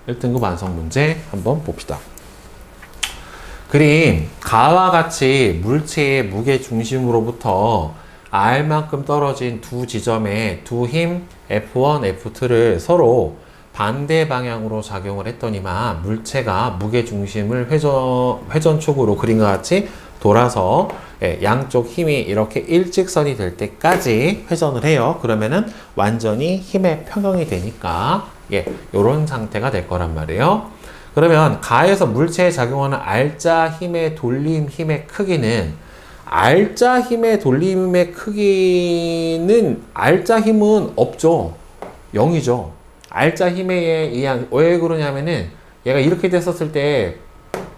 1등급 완성 문제 한번 봅시다. 그림 가와 같이 물체의 무게 중심으로부터 R만큼 떨어진 두 지점의 두 힘 F1, F2를 서로 반대 방향으로 작용을 했더니만 물체가 무게 중심을 회전축으로 그림과 같이 돌아서 양쪽 힘이 이렇게 일직선이 될 때까지 회전을 해요. 그러면은 완전히 힘의 평형이 되니까 요런 상태가 될 거란 말이에요. 그러면 가에서 물체에 작용하는 R자 힘의 돌림 힘의 크기는 R자 힘의 돌림 힘의 크기는 R자 힘은 없죠. 0이죠. R자 힘에 의한 왜 그러냐면은 얘가 이렇게 됐었을 때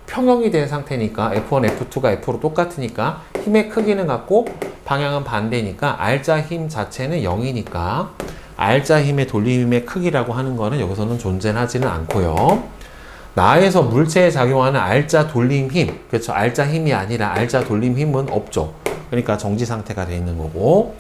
평형이 된 상태니까 F1, F2가 F로 똑같으니까 힘의 크기는 같고 방향은 반대니까 R자 힘 자체는 0이니까 R자 힘의 돌림 힘의 크기라고 하는 거는 여기서는 존재하지는 않고요. 나에서 물체에 작용하는 R자 돌림 힘, 그렇죠. R자 힘이 아니라 R자 돌림 힘은 없죠. 그러니까 정지 상태가 되어 있는 거고,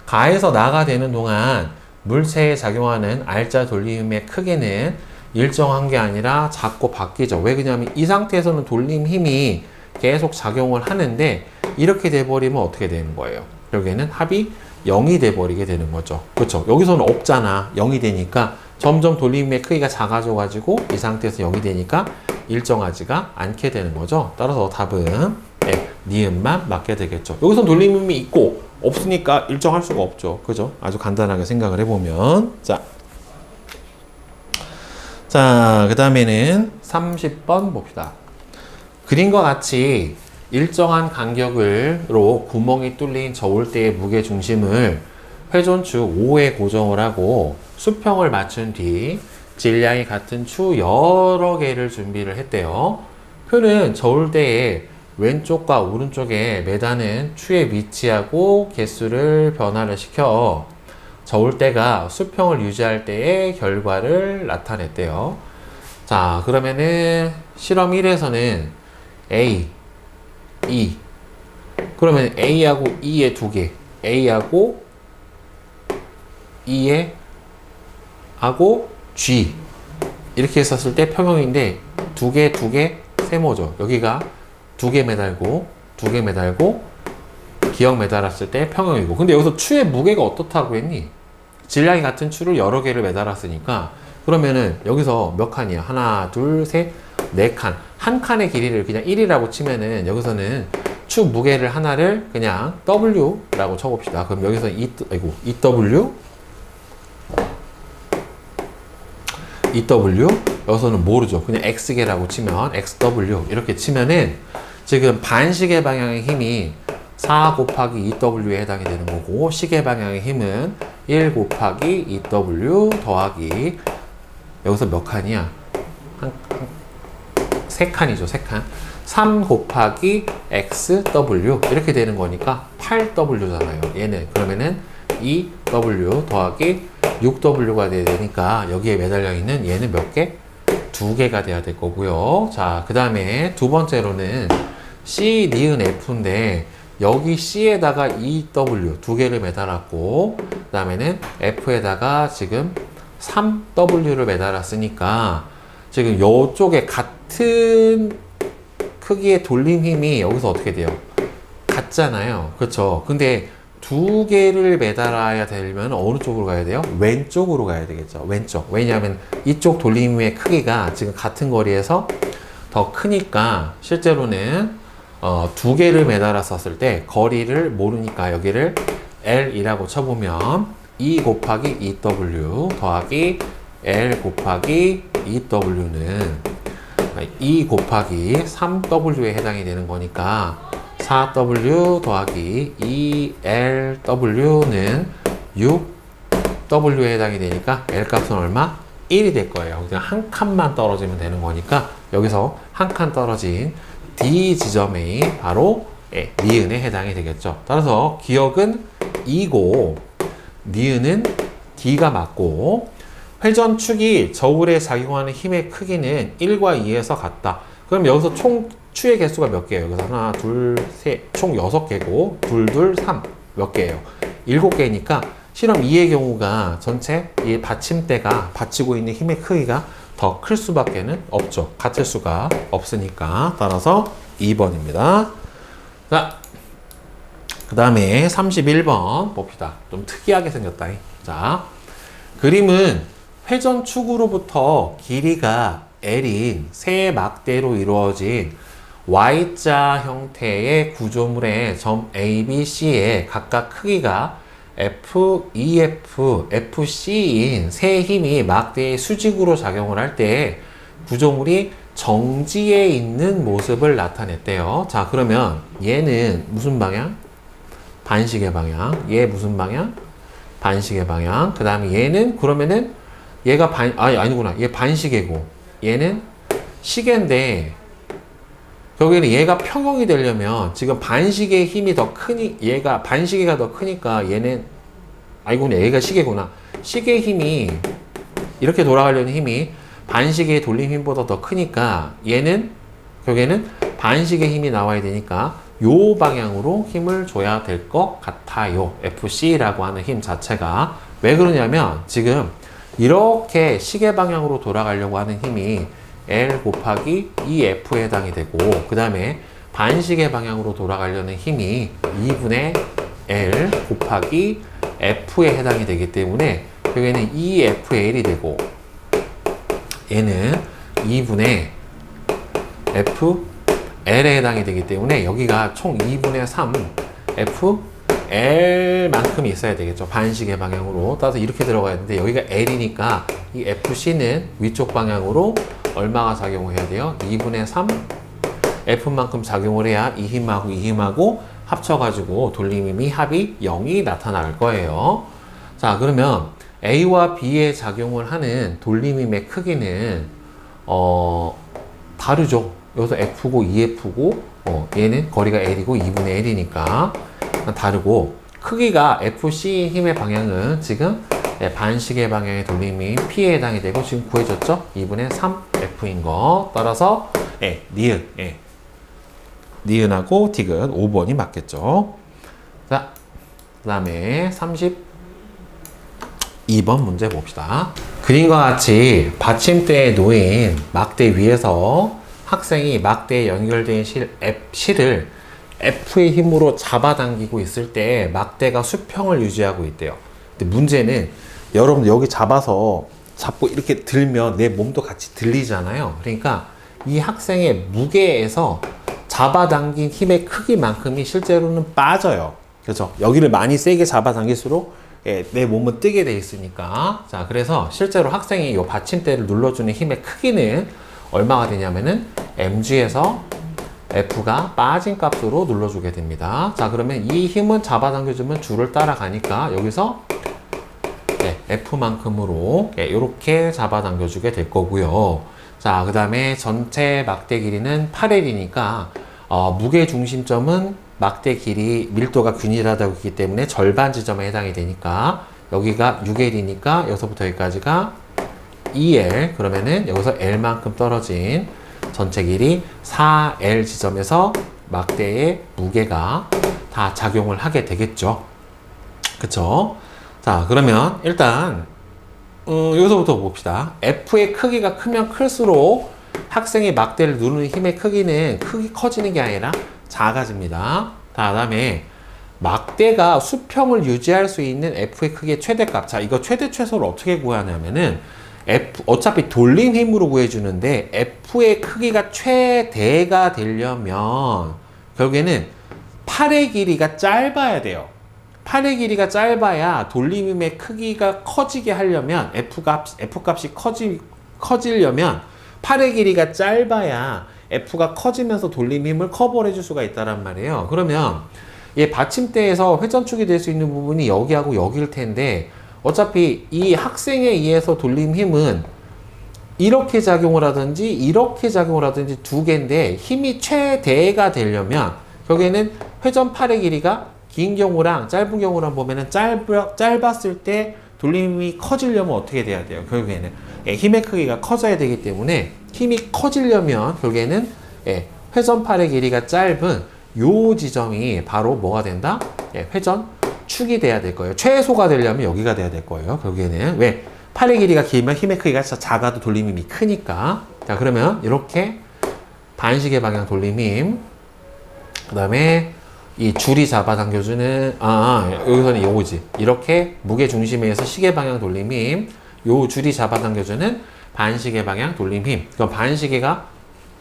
가에서 나가 되는 동안 물체에 작용하는 R자 돌림 힘의 크기는 일정한 게 아니라 자꾸 바뀌죠. 왜 그러냐면 이 상태에서는 돌림 힘이 계속 작용을 하는데 이렇게 돼버리면 어떻게 되는 거예요? 결국에는 합이 0이 돼버리게 되는 거죠. 그렇죠. 여기서는 없잖아. 0이 되니까 점점 돌림의 크기가 작아져가지고 이 상태에서 0이 되니까 일정하지가 않게 되는 거죠. 따라서 답은 니은만 맞게 되겠죠. 여기선 돌림이 있고 없으니까 일정할 수가 없죠. 그죠? 아주 간단하게 생각을 해보면 자, 그 다음에는 30번 봅시다. 그림과 같이 일정한 간격으로 구멍이 뚫린 저울대의 무게 중심을 회전축 5에 고정을 하고 수평을 맞춘 뒤 질량이 같은 추 여러 개를 준비를 했대요. 표는 저울대의 왼쪽과 오른쪽에 매다는 추의 위치하고 개수를 변화를 시켜 저울대가 수평을 유지할 때의 결과를 나타냈대요. 자, 그러면은 실험 1에서는 A, E. 그러면 A하고 E의 두 개, A하고 E의 하고 G 이렇게 했었을 때 평형인데 두 개 세모죠. 여기가 두 개 매달고 기역 매달았을 때 평형이고, 근데 여기서 추의 무게가 어떻다고 했니? 질량이 같은 추를 여러 개를 매달았으니까 그러면은 여기서 몇 칸이야? 하나, 둘, 셋, 네 칸. 한 칸의 길이를 그냥 1이라고 치면은 여기서는 추 무게를 하나를 그냥 W라고 쳐봅시다. 그럼 여기서 EW 여기서는 모르죠. 그냥 X개라고 치면 XW 이렇게 치면은 지금 반시계 방향의 힘이 4 곱하기 EW에 해당이 되는 거고, 시계 방향의 힘은 1 곱하기 EW 더하기 여기서 몇 칸이야? 세 칸이죠. 세 칸. 3 곱하기 XW 이렇게 되는 거니까 8W잖아요. 얘는 그러면은 EW 더하기 6W가 돼야 되니까 여기에 매달려 있는 얘는 몇 개? 두 개가 돼야 될 거고요. 자, 그 다음에 두 번째로는 C, 니은 F인데 여기 C에다가 EW 두 개를 매달았고, 그 다음에는 F에다가 지금 3W를 매달았으니까 지금 이쪽에 같은 크기의 돌림 힘이 여기서 어떻게 돼요? 같잖아요. 그렇죠? 근데 두 개를 매달아야 되면 어느 쪽으로 가야 돼요? 왼쪽으로 가야 되겠죠. 왼쪽. 왜냐하면 이쪽 돌림의 크기가 지금 같은 거리에서 더 크니까 실제로는 두 개를 매달았었을 때 거리를 모르니까 여기를 L이라고 쳐보면 E 곱하기 EW 더하기 L 곱하기 EW는 E 곱하기 3W에 해당이 되는 거니까 4W 더하기 2LW는 6W에 해당이 되니까 L 값은 얼마? 1이 될 거예요. 그냥 한 칸만 떨어지면 되는 거니까 여기서 한 칸 떨어진 D 지점이 바로 니은에 해당이 되겠죠. 따라서 기역은 2고 니은은 D가 맞고, 회전축이 저울에 작용하는 힘의 크기는 1과 2에서 같다. 그럼 여기서 총 추의 개수가 몇 개예요? 여기서 하나, 둘, 셋, 총 6개고 둘, 둘, 3 몇 개예요? 7개니까 실험 2의 경우가 전체 이 받침대가 받치고 있는 힘의 크기가 더 클 수밖에는 없죠. 같을 수가 없으니까. 따라서 2번입니다. 자, 그 다음에 31번 봅시다. 좀 특이하게 생겼다. 자, 그림은 회전축으로부터 길이가 L인 세 막대로 이루어진 Y자 형태의 구조물의 점 A, B, C에 각각 크기가 F, EF, FC인 세 힘이 막대의 수직으로 작용을 할 때 구조물이 정지해 있는 모습을 나타냈대요. 자, 그러면 얘는 무슨 방향? 반시계 방향. 얘 무슨 방향? 반시계 방향. 그 다음에 얘는 그러면은 얘가 아니구나. 얘 반시계고 얘는 시계인데 여기는 얘가 평형이 되려면 지금 반시계의 힘이 더 크니 얘가 반시계가 더 크니까 얘는 얘가 시계구나. 시계의 힘이 이렇게 돌아가려는 힘이 반시계의 돌림 힘보다 더 크니까 얘는 결국에는 반시계의 힘이 나와야 되니까 요 방향으로 힘을 줘야 될 것 같아요. FC라고 하는 힘 자체가. 왜 그러냐면 지금 이렇게 시계 방향으로 돌아가려고 하는 힘이 L 곱하기 2F에 해당이 되고 그 다음에 반시계 방향으로 돌아가려는 힘이 2분의 L 곱하기 F에 해당이 되기 때문에 여기는 2FL이 되고 얘는 2분의 FL에 해당이 되기 때문에 여기가 총 2분의 3 FL만큼이 있어야 되겠죠. 반시계 방향으로. 따라서 이렇게 들어가야 되는데 여기가 L이니까 이 FC는 위쪽 방향으로 얼마가 작용을 해야 돼요? 2분의 3 F만큼 작용을 해야 이 힘하고 이 힘하고 합쳐가지고 돌림힘이 합이 0이 나타날 거예요. 자, 그러면 A와 B에 작용을 하는 돌림힘의 크기는 다르죠. 여기서 F고 2F고 얘는 거리가 L이고 2분의 L이니까 다르고 크기가 FC 힘의 방향은 지금 반시계 방향의 돌림힘 P에 해당이 되고 지금 구해줬죠? 2분의 3F인 거. 따라서 니은하고 딕은 5번이 맞겠죠. 자, 그 다음에 32번 문제 봅시다. 그림과 같이 받침대에 놓인 막대 위에서 학생이 막대에 연결된 실을 F의 힘으로 잡아당기고 있을 때 막대가 수평을 유지하고 있대요. 근데 문제는 여러분 여기 잡고 이렇게 들면 내 몸도 같이 들리잖아요. 그러니까 이 학생의 무게에서 잡아당긴 힘의 크기만큼이 실제로는 빠져요. 그렇죠? 여기를 많이 세게 잡아당길수록 내 몸은 뜨게 돼 있으니까. 자, 그래서 실제로 학생이 이 받침대를 눌러주는 힘의 크기는 얼마가 되냐면은 mg에서 F가 빠진 값으로 눌러주게 됩니다. 자, 그러면 이 힘은 잡아당겨주면 줄을 따라가니까 여기서 F만큼으로 이렇게 잡아당겨주게 될 거고요. 자, 그 다음에 전체 막대 길이는 8L이니까 무게 중심점은 막대 길이 밀도가 균일하다고 했기 때문에 절반 지점에 해당이 되니까 여기가 6L이니까 여기서부터 여기까지가 2L. 그러면은 여기서 L만큼 떨어진 전체 길이 4L 지점에서 막대의 무게가 다 작용을 하게 되겠죠. 그쵸? 자, 그러면 일단 여기서부터 봅시다. F의 크기가 크면 클수록 학생이 막대를 누르는 힘의 크기는 커지는 게 아니라 작아집니다. 다음에 막대가 수평을 유지할 수 있는 F의 크기의 최대값. 자, 이거 최대 최소를 어떻게 구하냐면은 어차피 돌림 힘으로 구해주는데 F의 크기가 최대가 되려면 결국에는 팔의 길이가 짧아야 돼요. 팔의 길이가 짧아야 돌림 힘의 크기가 커지게 하려면 F값이 커지려면 팔의 길이가 짧아야 F가 커지면서 돌림 힘을 커버해 줄 수가 있다란 말이에요. 그러면 얘 받침대에서 회전축이 될 수 있는 부분이 여기하고 여기일 텐데 어차피 이 학생에 의해서 돌림 힘은 이렇게 작용을 하든지 이렇게 작용을 하든지 두 개인데 힘이 최대가 되려면 결국에는 회전팔의 길이가 긴 경우랑 짧은 경우랑 보면은 짧았을 때 돌림이 커지려면 어떻게 돼야 돼요? 결국에는 힘의 크기가 커져야 되기 때문에 힘이 커지려면 결국에는 회전팔의 길이가 짧은 요 지점이 바로 뭐가 된다? 회전축이 돼야 될 거예요. 최소가 되려면 여기가 돼야 될 거예요. 결국에는 왜? 팔의 길이가 길면 힘의 크기가 작아도 돌림힘이 크니까. 자, 그러면 이렇게 반시계 방향 돌림힘, 그 다음에 이 줄이 잡아당겨주는, 여기서는 요거지. 이렇게 무게 중심에서 시계 방향 돌림힘, 요 줄이 잡아당겨주는 반시계 방향 돌림힘. 그럼 반시계가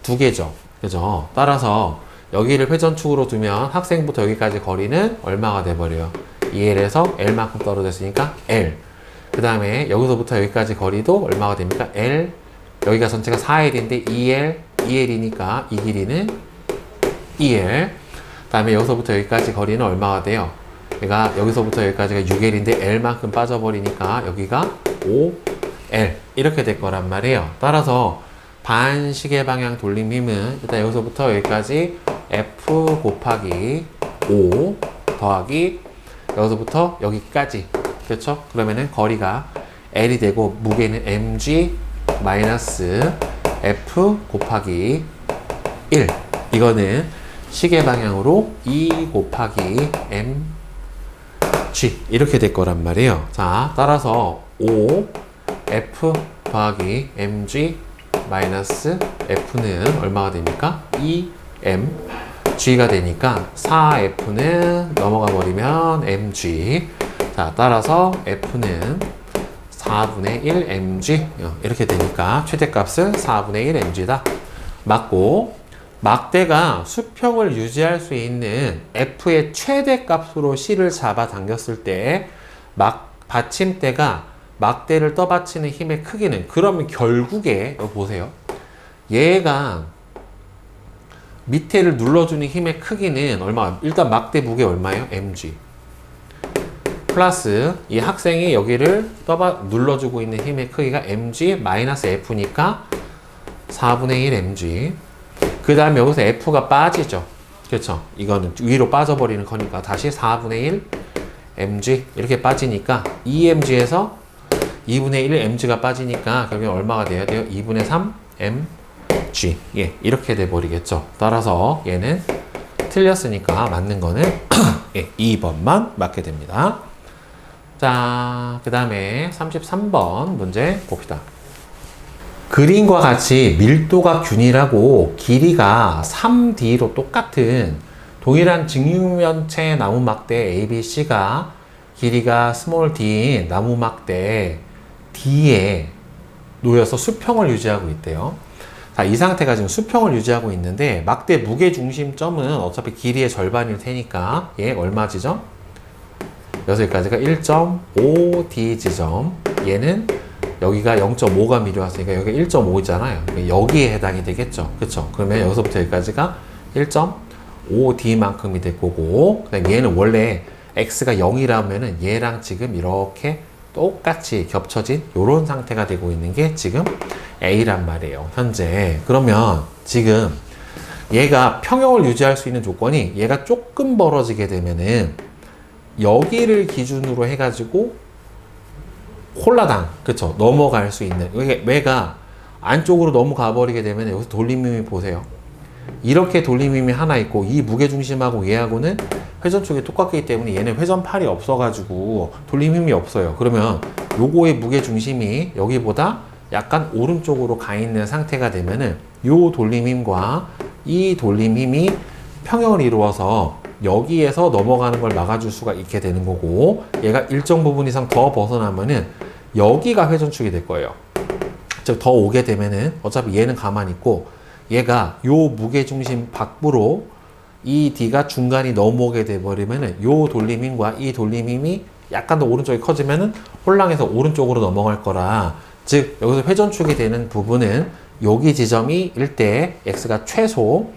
두 개죠. 그죠? 따라서 여기를 회전축으로 두면 학생부터 여기까지 거리는 얼마가 돼버려요? 2L에서 L만큼 떨어졌으니까 L. 그 다음에 여기서부터 여기까지 거리도 얼마가 됩니까? L. 여기가 전체가 4L인데 2L, 2L이니까 이 길이는 2L. 그 다음에 여기서부터 여기까지 거리는 얼마가 돼요? 얘가 여기서부터 여기까지가 6L인데 L만큼 빠져버리니까 여기가 5L. 이렇게 될 거란 말이에요. 따라서 반시계 방향 돌림힘은 일단 여기서부터 여기까지 F 곱하기 5 더하기 여기서부터 여기까지. 그렇죠? 그러면은 거리가 L이 되고 무게는 mg 마이너스 F 곱하기 1. 이거는 시계 방향으로 2 곱하기 mg 이렇게 될 거란 말이에요. 자, 따라서 5 F 더하기 mg 마이너스 F는 얼마가 됩니까? 2mg가 되니까 4F는 넘어가 버리면 mg. 자, 따라서 F는 4분의 1 mg 이렇게 되니까 최대값은 4분의 1 mg다. 맞고, 막대가 수평을 유지할 수 있는 F의 최대값으로 C를 잡아당겼을 때 받침대가 막대를 떠받치는 힘의 크기는, 그러면 결국에 여기 보세요. 얘가 밑에를 눌러주는 힘의 크기는 얼마? 일단 막대 무게 얼마예요? mg. 플러스 이 학생이 여기를 눌러주고 있는 힘의 크기가 mg 마이너스 f니까 4분의 1 mg. 그 다음에 여기서 f가 빠지죠. 그렇죠? 이거는 위로 빠져버리는 거니까 다시 4분의 1 mg 이렇게 빠지니까 2mg에서 2분의 1 mg가 빠지니까 결국엔 얼마가 돼야 돼요? 2분의 3 mg. 예, 이렇게 돼버리겠죠. 따라서 얘는 틀렸으니까 맞는 거는 예, 2번만 맞게 됩니다. 자, 그 다음에 33번 문제 봅시다. 그림과 같이 밀도가 균일하고 길이가 3D로 똑같은 동일한 직육면체 나무 막대 ABC가 길이가 스몰 d인 나무 막대 D에 놓여서 수평을 유지하고 있대요. 자, 이 상태가 지금 수평을 유지하고 있는데 막대 무게 중심점은 어차피 길이의 절반일 테니까 얘 얼마지죠? 여기까지가 1.5D 지점. 얘는 여기가 0.5가 미려왔으니까 여기가 1.5잖아요. 여기에 해당이 되겠죠. 그쵸? 그러면 여기서부터 여기까지가 1.5D만큼이 될 거고, 그 다음에 얘는 원래 X가 0이라면은 얘랑 지금 이렇게 똑같이 겹쳐진 이런 상태가 되고 있는 게 지금 A란 말이에요. 현재. 그러면 지금 얘가 평형을 유지할 수 있는 조건이 얘가 조금 벌어지게 되면은 여기를 기준으로 해가지고 홀라당, 그쵸? 넘어갈 수 있는. 얘가 안쪽으로 넘어가 버리게 되면 여기서 돌림힘이 보세요. 이렇게 돌림힘이 하나 있고 이 무게중심하고 얘하고는 회전축이 똑같기 때문에 얘는 회전팔이 없어가지고 돌림힘이 없어요. 그러면 요거의 무게중심이 여기보다 약간 오른쪽으로 가 있는 상태가 되면은 요 돌림힘과 이 돌림힘이 평형을 이루어서 여기에서 넘어가는 걸 막아줄 수가 있게 되는 거고, 얘가 일정 부분 이상 더 벗어나면은 여기가 회전축이 될 거예요. 즉 더 오게 되면은 어차피 얘는 가만히 있고 얘가 요 무게중심 밖으로 이 D가 중간이 넘어오게 돼버리면은 요 돌림힘과 이 돌림힘이 약간 더 오른쪽이 커지면은 홀랑에서 오른쪽으로 넘어갈 거라, 즉 여기서 회전축이 되는 부분은 여기 지점이 일 때 X가 최소,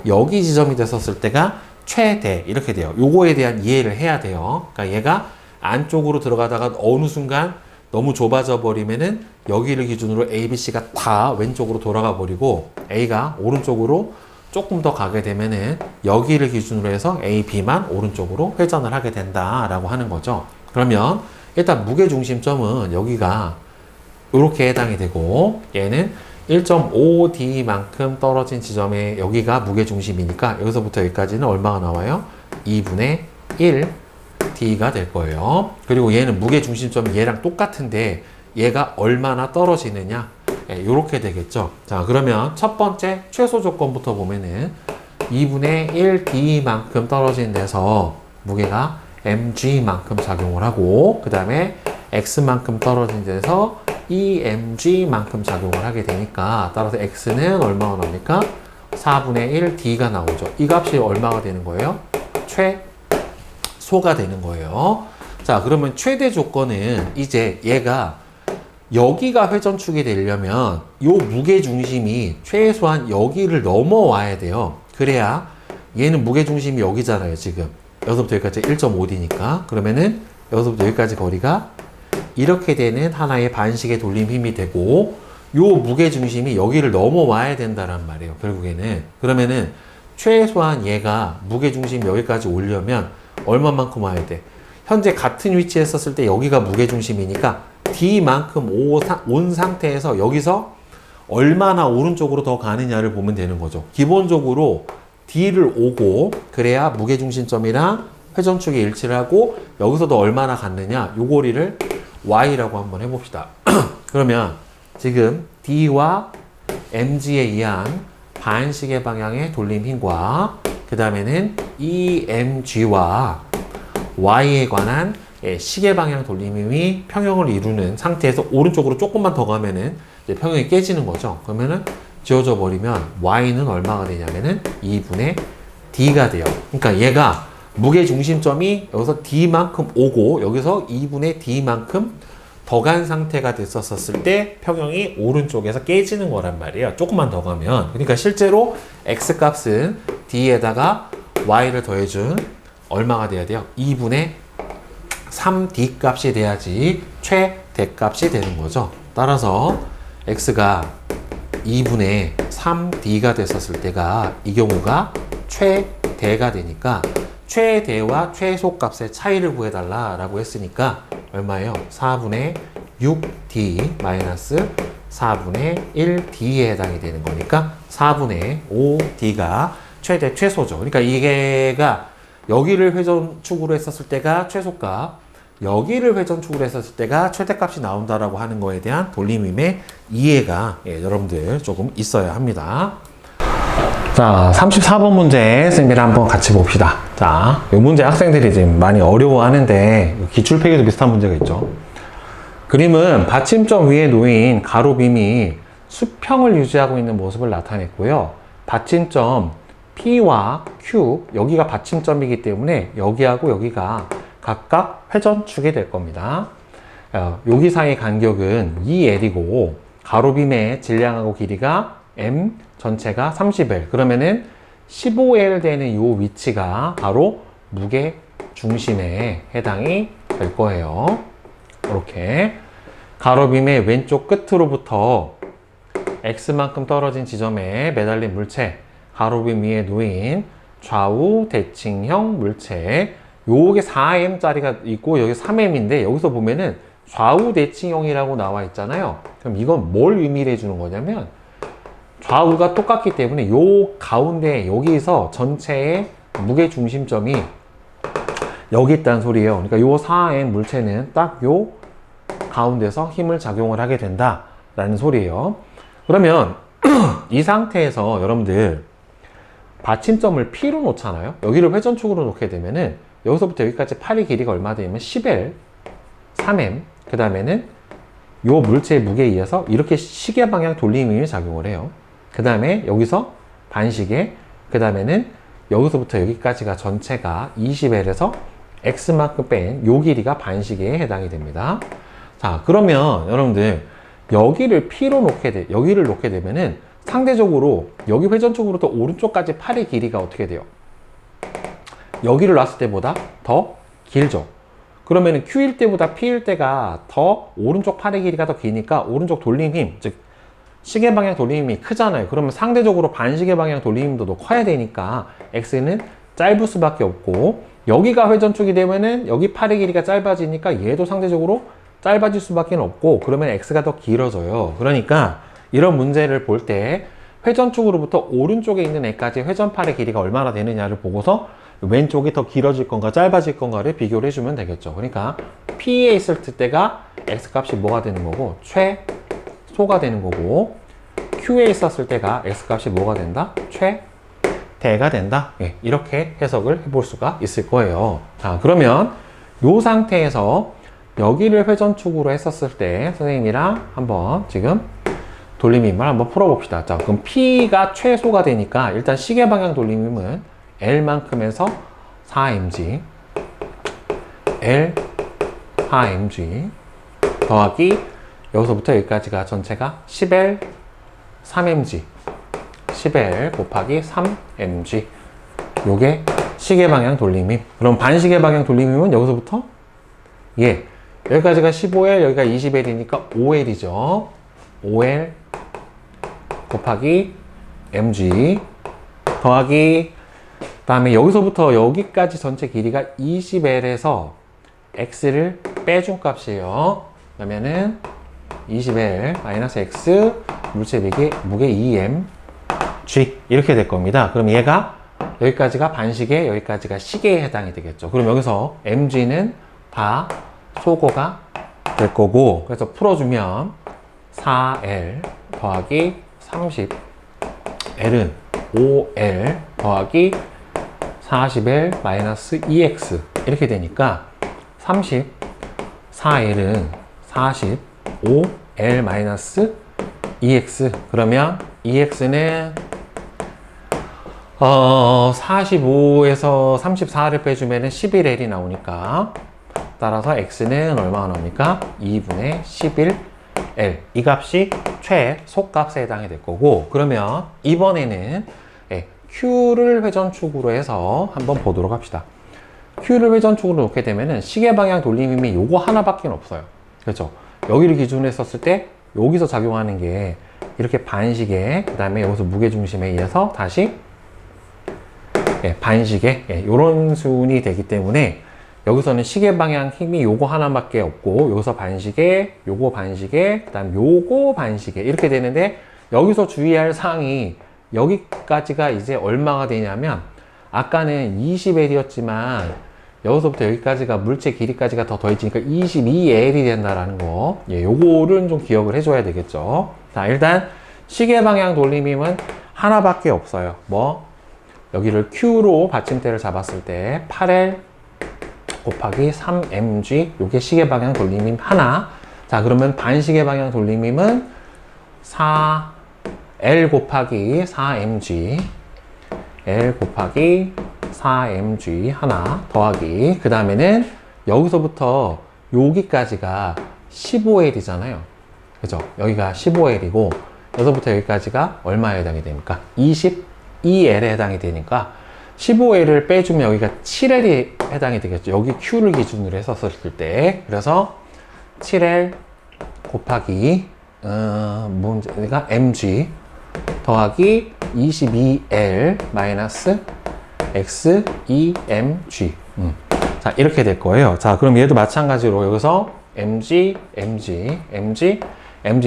여기 지점이 됐었을 때가 최대, 이렇게 돼요. 요거에 대한 이해를 해야 돼요. 그러니까 얘가 안쪽으로 들어가다가 어느 순간 너무 좁아져 버리면은 여기를 기준으로 A, B, C가 다 왼쪽으로 돌아가 버리고 A가 오른쪽으로 조금 더 가게 되면은 여기를 기준으로 해서 A, B만 오른쪽으로 회전을 하게 된다라고 하는 거죠. 그러면 일단 무게중심점은 여기가 이렇게 해당이 되고, 얘는 1.5D만큼 떨어진 지점에 여기가 무게중심이니까 여기서부터 여기까지는 얼마가 나와요? 2분의 1D가 될 거예요. 그리고 얘는 무게중심점이 얘랑 똑같은데 얘가 얼마나 떨어지느냐. 이렇게 되겠죠. 자, 그러면 첫 번째 최소 조건부터 보면은 2분의 1d만큼 떨어진 데서 무게가 mg만큼 작용을 하고, 그 다음에 x만큼 떨어진 데서 2mg만큼 작용을 하게 되니까, 따라서 x는 얼마가 나옵니까? 4분의 1d가 나오죠. 이 값이 얼마가 되는 거예요? 최소가 되는 거예요. 자, 그러면 최대 조건은 이제 얘가 여기가 회전축이 되려면 요 무게중심이 최소한 여기를 넘어와야 돼요. 그래야 얘는 무게중심이 여기잖아요, 지금. 여기서부터 여기까지 1.5D니까. 그러면은 여기서부터 여기까지 거리가 이렇게 되는 하나의 반식의 돌림 힘이 되고, 요 무게중심이 여기를 넘어와야 된다란 말이에요, 결국에는. 그러면은 최소한 얘가 무게중심이 여기까지 오려면 얼마만큼 와야 돼? 현재 같은 위치에 섰을 때 여기가 무게중심이니까 D만큼 온 상태에서 여기서 얼마나 오른쪽으로 더 가느냐를 보면 되는 거죠. 기본적으로 D를 오고, 그래야 무게중심점이랑 회전축이 일치를 하고, 여기서도 얼마나 갔느냐, 요 고리를 Y라고 한번 해봅시다. 그러면 지금 D와 mg에 의한 반시계 방향의 돌림 힘과, 그 다음에는 EMG와 Y에 관한 시계 방향 돌림 힘이 평형을 이루는 상태에서 오른쪽으로 조금만 더 가면은 이제 평형이 깨지는 거죠. 그러면은 지워져 버리면 Y는 얼마가 되냐면은 2분의 D가 돼요. 그러니까 얘가 무게 중심점이 여기서 D만큼 오고, 여기서 2분의 D만큼 더 간 상태가 됐었을 때 평형이 오른쪽에서 깨지는 거란 말이에요. 조금만 더 가면. 그러니까 실제로 X 값은 D에다가 Y를 더해준 얼마가 돼야 돼요? 2분의 3D 값이 돼야지 최대값이 되는 거죠. 따라서 X가 2분의 3D가 됐었을 때가 이 경우가 최대가 되니까, 최대와 최소값의 차이를 구해달라라고 했으니까 얼마예요? 4분의 6D 마이너스 4분의 1D에 해당이 되는 거니까 4분의 5D가 최대 최소죠. 그러니까 이게가 여기를 회전축으로 했었을 때가 최소값, 여기를 회전축으로 했었을 때가 최대값이 나온다라고 하는 거에 대한 돌림힘의 이해가 여러분들 조금 있어야 합니다. 자, 34번 문제 선생님이랑 한번 같이 봅시다. 자, 이 문제 학생들이 지금 많이 어려워하는데 기출필기도 비슷한 문제가 있죠. 그림은 받침점 위에 놓인 가로빔이 수평을 유지하고 있는 모습을 나타냈고요. 받침점 P와 Q, 여기가 받침점이기 때문에 여기하고 여기가 각각 회전축이 될 겁니다. 여기 사이의 간격은 2L이고 가로빔의 질량하고 길이가 M, 전체가 30L. 그러면은 15L 되는 이 위치가 바로 무게 중심에 해당이 될 거예요. 이렇게 가로빔의 왼쪽 끝으로부터 X만큼 떨어진 지점에 매달린 물체, 가로빔 위에 놓인 좌우 대칭형 물체, 요게 4M짜리가 있고 여기 3M인데, 여기서 보면은 좌우 대칭형이라고 나와 있잖아요. 그럼 이건 뭘 의미를 해주는 거냐면, 좌우가 똑같기 때문에 요 가운데 여기서 전체의 무게 중심점이 여기 있다는 소리예요. 그러니까 요 4M 물체는 딱 요 가운데서 힘을 작용을 하게 된다라는 소리예요. 그러면 이 상태에서 여러분들 받침점을 P로 놓잖아요. 여기를 회전축으로 놓게 되면은 여기서부터 여기까지 팔의 길이가 얼마 되냐면 10L, 3M, 그 다음에는 요 물체의 무게에 의해서 이렇게 시계 방향 돌림힘이 작용을 해요. 그 다음에 여기서 반시계, 그 다음에는 여기서부터 여기까지가 전체가 20L에서 X만큼 뺀 요 길이가 반시계에 해당이 됩니다. 자, 그러면 여러분들 여기를 P로 여기를 놓게 되면은 상대적으로 여기 회전축으로부터 오른쪽까지 팔의 길이가 어떻게 돼요? 여기를 놨을 때보다 더 길죠. 그러면은 Q일 때보다 P일 때가 더 오른쪽 팔의 길이가 더 기니까 오른쪽 돌림힘, 즉 시계 방향 돌림힘이 크잖아요. 그러면 상대적으로 반시계 방향 돌림힘도 더 커야 되니까 X는 짧을 수밖에 없고, 여기가 회전축이 되면은 여기 팔의 길이가 짧아지니까 얘도 상대적으로 짧아질 수밖에 없고, 그러면 X가 더 길어져요. 그러니까 이런 문제를 볼 때 회전축으로부터 오른쪽에 있는 애까지 회전팔의 길이가 얼마나 되느냐를 보고서 왼쪽이 더 길어질 건가 짧아질 건가를 비교를 해주면 되겠죠. 그러니까 P에 있을 때가 X값이 뭐가 되는 거고 최소가 되는 거고, Q에 있었을 때가 X값이 뭐가 된다? 최대가 된다. 예, 이렇게 해석을 해볼 수가 있을 거예요. 자, 그러면 이 상태에서 여기를 회전축으로 했었을 때 선생님이랑 한번 지금 돌림임을 한번 풀어봅시다. 자, 그럼 P가 최소가 되니까 일단 시계 방향 돌림임은 L만큼에서 4mg L 4mg 더하기 여기서부터 여기까지가 전체가 10L 3mg 10L 곱하기 3mg, 요게 시계 방향 돌림임. 그럼 반시계 방향 돌림임은 여기서부터 여기까지가 15L, 여기가 20L이니까 5L이죠. 5L 곱하기 mg 더하기, 그 다음에 여기서부터 여기까지 전체 길이가 20L에서 x를 빼준 값이에요. 그러면은 20L 마이너스 x 물체 무게 2mg 이렇게 될 겁니다. 그럼 얘가 여기까지가 반시계, 여기까지가 시계에 해당이 되겠죠. 그럼 여기서 mg는 다 소거가 될 거고, 그래서 풀어주면 4L 더하기 30L은 5L 더하기 40L 마이너스 2X 이렇게 되니까 34L은 45L 마이너스 2X. 그러면 2X는 45에서 34를 빼주면 11L이 나오니까, 따라서 X는 얼마가 나옵니까? 2분의 11L. 이 값이 최소값에 해당이 될 거고, 그러면 이번에는 Q를 회전축으로 해서 한번 보도록 합시다. Q를 회전축으로 놓게 되면은 시계 방향 돌림임이 요거 하나밖에 없어요. 그렇죠? 여기를 기준으로 했었을 때 여기서 작용하는 게 이렇게 반시계, 그 다음에 여기서 무게중심에 의해서 다시 반시계, 이런 순이 되기 때문에 여기서는 시계 방향 힘이 요거 하나밖에 없고, 여기서 반시계, 요거 반시계, 그 다음 요거 반시계 이렇게 되는데, 여기서 주의할 사항이 여기까지가 이제 얼마가 되냐면, 아까는 20L이었지만 여기서부터 여기까지가 물체 길이까지가 더 더해지니까 22L이 된다라는 거, 요거를 좀 기억을 해줘야 되겠죠. 자, 일단 시계 방향 돌림임은 하나밖에 없어요. 여기를 Q로 받침대를 잡았을 때 8L 곱하기 3mg, 요게 시계 방향 돌림임 하나. 자, 그러면 반시계 방향 돌림임은 4L 곱하기 4mg L 곱하기 4mg 하나 더하기, 그 다음에는 여기서부터 여기까지가 15L이잖아요. 그죠? 여기가 15L이고 여기서부터 여기까지가 얼마에 해당이 됩니까? 22L에 해당이 되니까 15L을 빼주면 여기가 7L이 해당이 되겠죠. 여기 Q를 기준으로 했었을 때. 그래서 7L 곱하기 문제가 mg 더하기 22L 마이너스 x 2mg. 자, 이렇게 될 거예요. 자, 그럼 얘도 마찬가지로 여기서 mg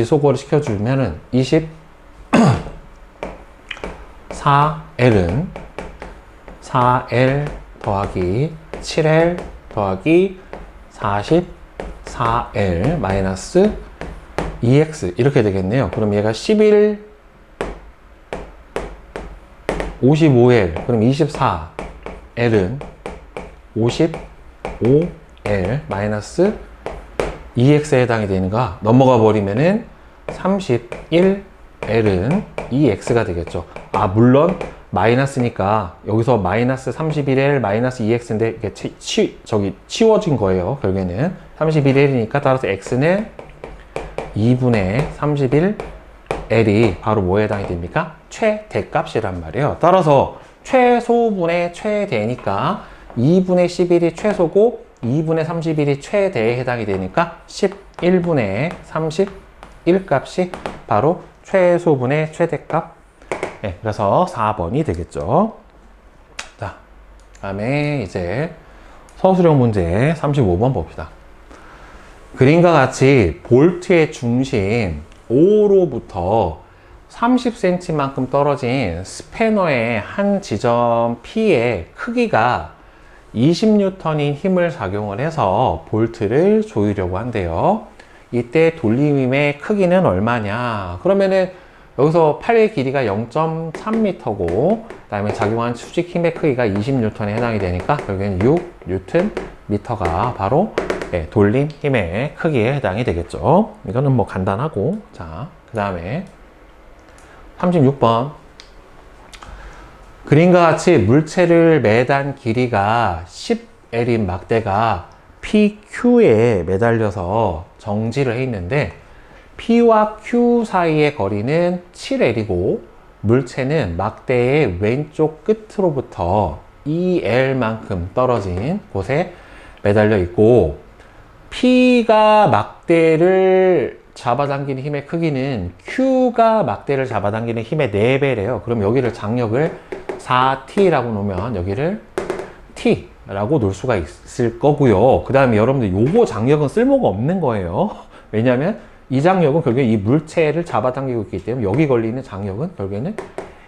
소거를 시켜주면은 24L은 4L 더하기 7L 더하기 44L 마이너스 2X 이렇게 되겠네요. 그럼 얘가 11 55L, 그럼 24L은 55L 마이너스 2X에 해당이 되는가? 넘어가 버리면은 31L은 2X가 되겠죠. 아, 물론 마이너스니까 여기서 마이너스 31L 마이너스 2X인데 이게 치워진 거예요. 결국에는 31L이니까, 따라서 X는 2분의 31L이 바로 뭐에 해당이 됩니까? 최대값이란 말이에요. 따라서 최소분의 최대니까 2분의 11이 최소고 2분의 31이 최대에 해당이 되니까 11분의 31 값이 바로 최소분의 최대값. 그래서 4번이 되겠죠. 자, 다음에 이제 서술형 문제 35번 봅시다. 그림과 같이 볼트의 중심 O로부터 30cm만큼 떨어진 스패너의 한 지점 P의 크기가 20N인 힘을 작용을 해서 볼트를 조이려고 한대요. 이때 돌림힘의 크기는 얼마냐? 그러면은 여기서 팔의 길이가 0.3m고 그 다음에 작용한 수직 힘의 크기가 20N에 해당이 되니까 결국엔 6Nm가 바로 돌림 힘의 크기에 해당이 되겠죠. 이거는 뭐 간단하고. 자, 그 다음에 36번. 그림과 같이 물체를 매단 길이가 10L인 막대가 PQ에 매달려서 정지를 해 있는데 P와 Q 사이의 거리는 7L이고 물체는 막대의 왼쪽 끝으로부터 2L만큼 떨어진 곳에 매달려 있고 P가 막대를 잡아당기는 힘의 크기는 Q가 막대를 잡아당기는 힘의 4배래요. 그럼 여기를 장력을 4T라고 놓으면 여기를 T라고 놓을 수가 있을 거고요. 그 다음에 여러분들 요거 장력은 쓸모가 없는 거예요. 왜냐하면 이 장력은 결국에 이 물체를 잡아당기고 있기 때문에 여기 걸리는 장력은 결국에는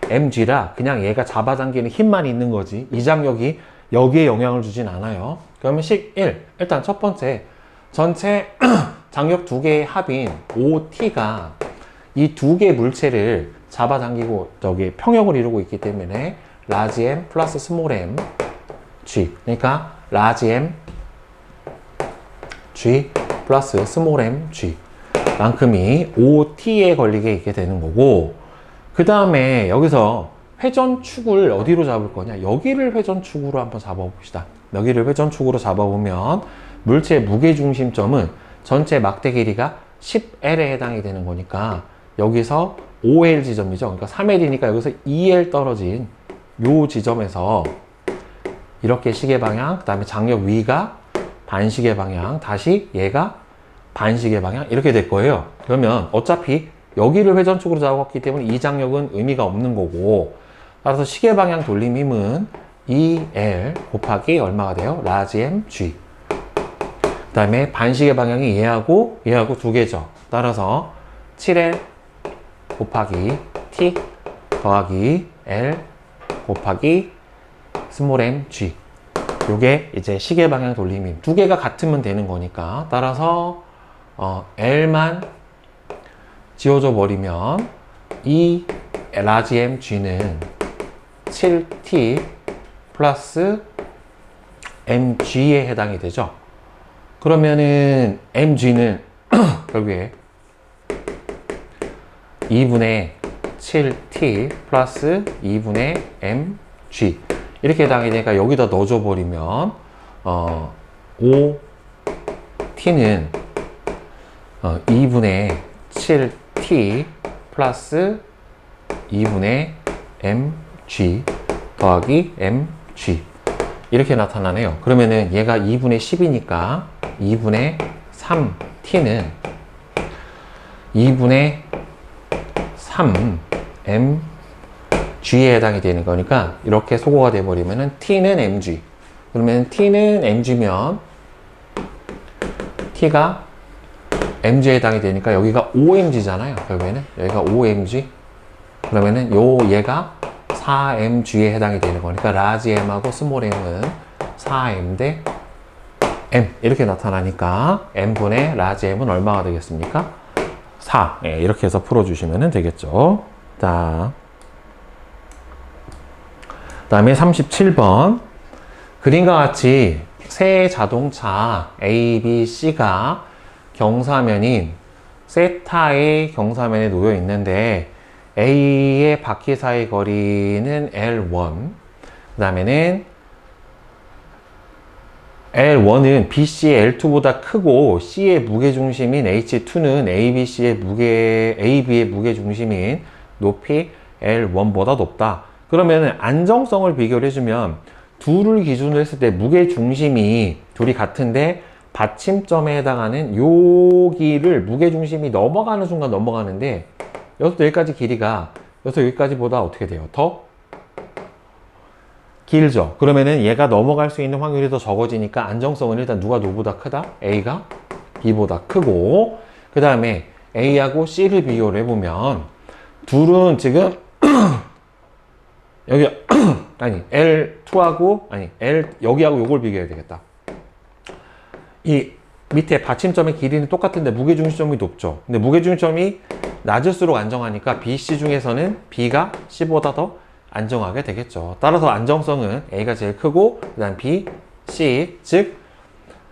mg라 그냥 얘가 잡아당기는 힘만 있는 거지 이 장력이 여기에 영향을 주진 않아요. 그러면 식 1. 일단 첫 번째 전체 장력 두 개의 합인 OT가 이 두 개의 물체를 잡아당기고 저기 평역을 이루고 있기 때문에 라지 m 플러스 스몰 m g 그러니까 라지 m g 플러스 스몰 m g 만큼이 OT에 걸리게 있게 되는 거고 그 다음에 여기서 회전축을 어디로 잡을 거냐 여기를 회전축으로 한번 잡아봅시다. 여기를 회전축으로 잡아보면 물체의 무게중심점은 전체 막대 길이가 10L에 해당이 되는 거니까 여기서 5L 지점이죠. 그러니까 3L이니까 여기서 2L 떨어진 요 지점에서 이렇게 시계 방향, 그 다음에 장력 위가 반시계 방향, 다시 얘가 반시계 방향 이렇게 될 거예요. 그러면 어차피 여기를 회전축으로 잡았기 때문에 이 장력은 의미가 없는 거고 따라서 시계 방향 돌림 힘은 2L 곱하기 얼마가 돼요? 라지 M G 그 다음에 반시계 방향이 얘하고 두 개죠. 따라서 7L 곱하기 T 더하기 L 곱하기 스몰 m G 요게 이제 시계 방향 돌림 힘 두 개가 같으면 되는 거니까 따라서 L만 지워져 버리면 이 라지 m G는 7T 플러스 mg에 해당이 되죠. 그러면은 mg는 결국에 2분의 7t 플러스 2분의 mg 이렇게 해당이 되니까 여기다 넣어줘 버리면 5t는 2분의 7t 플러스 2분의 mg 더하기 mg 이렇게 나타나네요. 그러면은 얘가 2분의 10이니까 2분의 3t는 2분의 3 mg에 해당이 되는 거니까 이렇게 소거가 돼 버리면은 t는 mg 그러면 t는 mg면 t가 mg에 해당이 되니까 여기가 5mg잖아요. 결국에는 여기가 5mg 그러면은 얘가 4mg에 해당이 되는 거니까 라지 m하고 스몰 m은 4m 대 m 이렇게 나타나니까 m분의 라지 m은 얼마가 되겠습니까? 4 이렇게 해서 풀어주시면 되겠죠. 자, 그 다음에 37번 그림과 같이 새 자동차 A, B, C가 경사면인 세타의 경사면에 놓여 있는데 A의 바퀴 사이 거리는 L1 그 다음에는 L1은 BC의 L2보다 크고 C의 무게중심인 H2는 AB의 무게중심인 높이 L1보다 높다. 그러면 안정성을 비교를 해주면 둘을 기준으로 했을 때 무게중심이 둘이 같은데 받침점에 해당하는 여기를 무게중심이 넘어가는 순간 넘어가는데 여기서 여기까지 길이가 여기서 여기까지보다 어떻게 돼요? 더 길죠. 그러면은 얘가 넘어갈 수 있는 확률이 더 적어지니까 안정성은 일단 누가 누구보다 크다? A가 B보다 크고 그 다음에 A하고 C를 비교를 해보면 둘은 지금 여기 아니 L2하고 아니 L 여기하고 요걸 비교해야 되겠다. 이 밑에 받침점의 길이는 똑같은데 무게중심점이 높죠. 근데 무게중심점이 낮을수록 안정하니까 BC 중에서는 B가 C보다 더 안정하게 되겠죠. 따라서 안정성은 A가 제일 크고 그 다음 B, C. 즉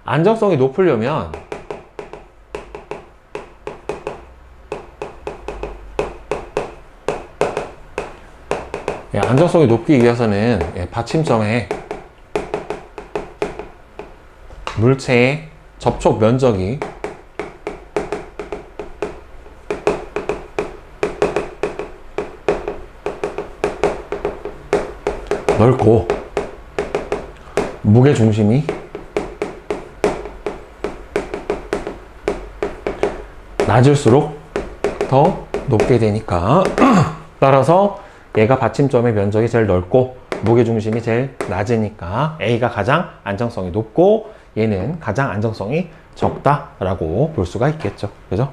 안정성이 높으려면 안정성이 높기 위해서는 받침점에 물체의 접촉 면적이 넓고 무게 중심이 낮을수록 더 높게 되니까 따라서 얘가 받침점의 면적이 제일 넓고 무게 중심이 제일 낮으니까 A가 가장 안정성이 높고 얘는 가장 안정성이 적다라고 볼 수가 있겠죠. 그죠?